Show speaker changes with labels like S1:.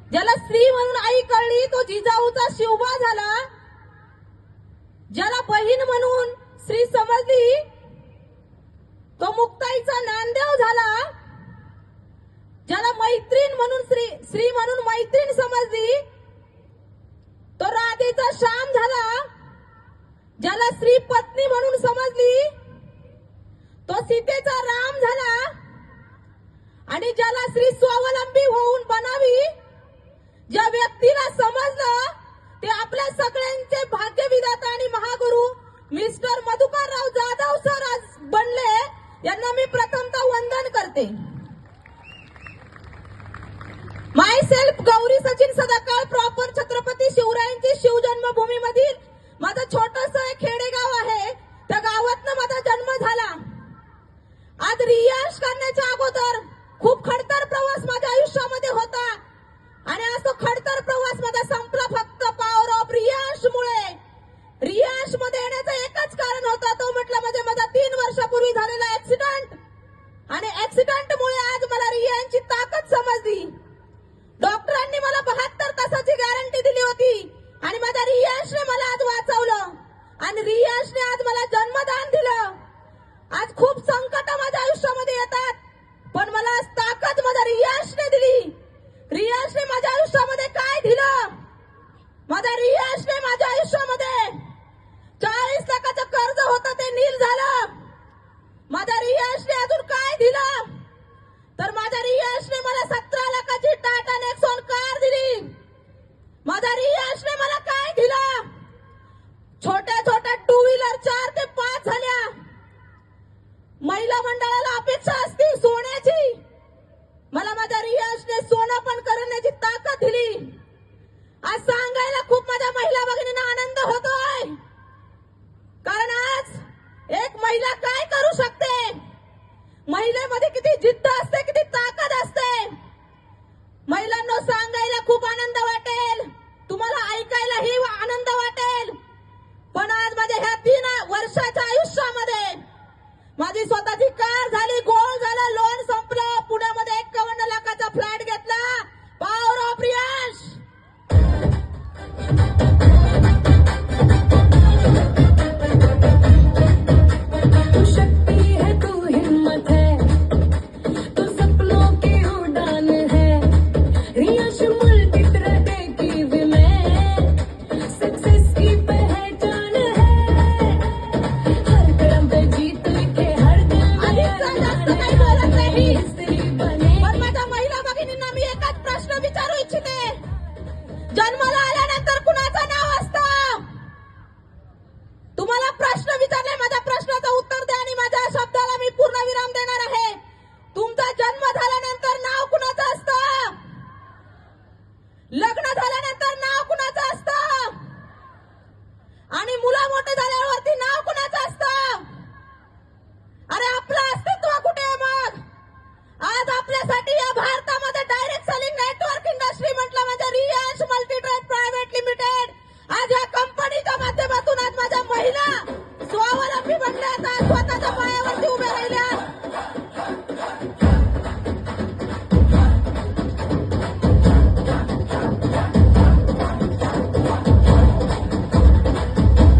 S1: ज्याला स्त्री म्हणून आई कळली तो जिजाऊचा शिवबा झाला, ज्याला बहीण म्हणून स्त्री समजली तो मुक्ताईचा नांदेव झाला, ज्याला मैत्रीण म्हणून स्त्री म्हणून मैत्रीण समजली तो राधेचा श्याम झाला, ज्याला स्त्री पत्नी म्हणून समजली तो सीतेचा राम झाला, आणि ज्याला स्त्री स्वावलंबी होऊन बनावी ज्या व्यक्तीला समजलं ते आपल्या सगळ्यांचे भाग्यविधाता आणि महागुरु मिस्टर मधुकरराव जाधव सर आज बनले, यांना मी प्रथमतः वंदन करते. माय सेल्फ गौरी सचिन सदाकाळ, प्रॉपर छत्रपती शिवरायांची शिवजन्मभूमी मधील माझं छोटस एक खेडेगाव आहे. त्या गावातनं माझा जन्म झाला. आज रियाज करण्याच्या अगोदर खूप खडतर प्रवास माझ्या आयुष्यामध्ये होता, आणि आज तो खडतर प्रवास माझा संपला फक्त पॉवर ऑफ रियाजमुळे. रियाज मध्ये येण्याचं एकच कारण होतं, तो म्हटलं म्हणजे माझा 3 वर्षापूर्वी झालेला ऍक्सिडेंट, आणि ऍक्सिडेंटमुळे आज मला रियाजची ताकद समजली. डॉक्टरांनी मला 72 तासाची गॅरंटी दिली होती, आणि माझ्या रियाजने मला आज वाचवलं, आणि रियाजने आज मला जन्मदान दिलं. आज खूप संकट माझ्या आयुष्यामध्ये येतात, पण मला आज ताकद माझ्या रियाजने दिली. रियाजने माझ्या आयुष्यामध्ये काय दिलं? माझ्या रियाजने माझ्या आयुष्यामध्ये 40 लाखाचं कर्ज होतं ते नील झालं. माझ्या रियाजने अजून काय दिलं? तर माझ्या रियाजने मला 17 लाखाची टाटा नेक्सॉन कार दिली. माझ्या रियाजने मला काय दिलं? छोट्या छोट्या 2 व्हीलर 4 ते 5 झाल्या. महिला मंडळाला अपेक्षा असते सोन्याची, मला माझ्या रियाजने सोनं पण करण्याची ताकद दिली. आज सांगायला खूप माझ्या महिला भगिनींना आनंद होतोय, कारण आज एक महिला काय करू शकते, महिलेमध्ये किती जिद्द असते, किती ताकद असते. महिलांना सांगायला खूप आनंद वाटेल, तुम्हाला ऐकायलाही आनंद वाटेल, पण आज माझ्या ह्या 3 वर्षाच्या आयुष्यामध्ये माझी स्वतःची कार झाली, गोल्ड झाला, लोन संपलं, पुण्यामध्ये 51 लाखाचा फ्लॅट घेतला. पॉवर ऑफ रियाज.
S2: तू शक्ति है, तू हिम्मत है, तू सपनों की उड़ान है. रियाज मल्टी ट्रेड की विमेन, सक्सेस की पहचान है. हर कदम पे जीत लिखे, हर दिल में
S1: जास्त काही बोलत नाही,
S2: स्त्री बने.
S1: पण माझ्या महिला भगिनींना मी एकच प्रश्न विचारू इच्छिते. जन्माला आल्यानंतर कुणाचं नाव असतं? तुम्हाला प्रश्न विचारले, माझ्या प्रश्नाचं उत्तर द्या, आणि माझ्या शब्दाला मी पूर्ण विराम देणार आहे. तुमचा जन्म झाल्यानंतर नाव कुणाचं असतं? लग्न झाल्यानंतर नाव कुणाचं असतं? आणि मुलं मोठे झाल्यावरती नाव कुणाचं असतं? अरे आपलं अस्तित्व कुठे आहे मग? आज आपल्यासाठी या भारतामध्ये डायरेक्ट सेलिंग नेटवर्क इंडस्ट्री म्हटलं म्हणजे रियाज मल्टीट्रेड प्रायव्हेट लिमिटेड. आज या कंपनीच्या माध्यमातून आज माझ्या महिला स्वावलंबी बनल्यात.